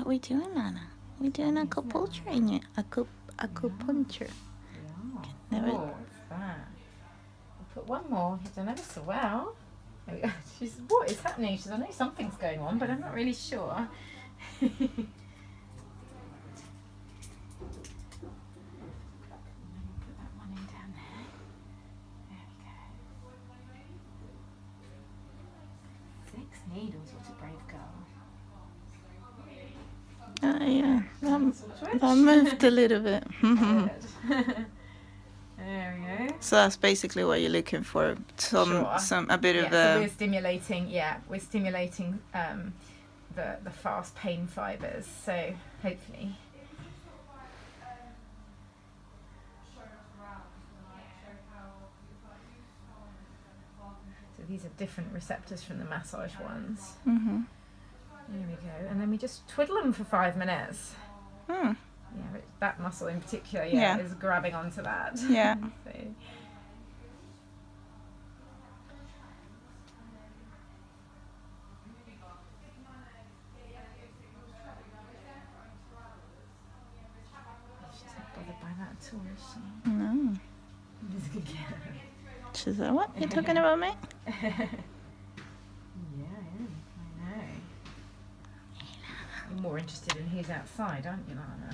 What are we doing, Lana? We're doing acupuncture in it. Acupuncture. Yeah. Oh, what's that? I'll put one more. You've done ever so well. There we go. She said, what is happening? She said, I know something's going on, but I'm not really sure. Put that one in down there. There we go. 6 needles. What a brave girl. Yeah. That moved a little bit. Good. There we go. So that's basically what you're looking for. A bit So of we're stimulating. Yeah, we're stimulating the fast pain fibers. So hopefully. So these are different receptors from the massage ones. Mm-hmm. There we go. And then we just twiddle them for 5 minutes. Hmm. Yeah, but that muscle in particular, Yeah. is grabbing onto that. Yeah. So. She's not bothered by that at all, is she? No. Just good girl. She's like, what? You're talking about me? Yeah, I am. I know. You're more interested in who's outside, aren't you, Lana?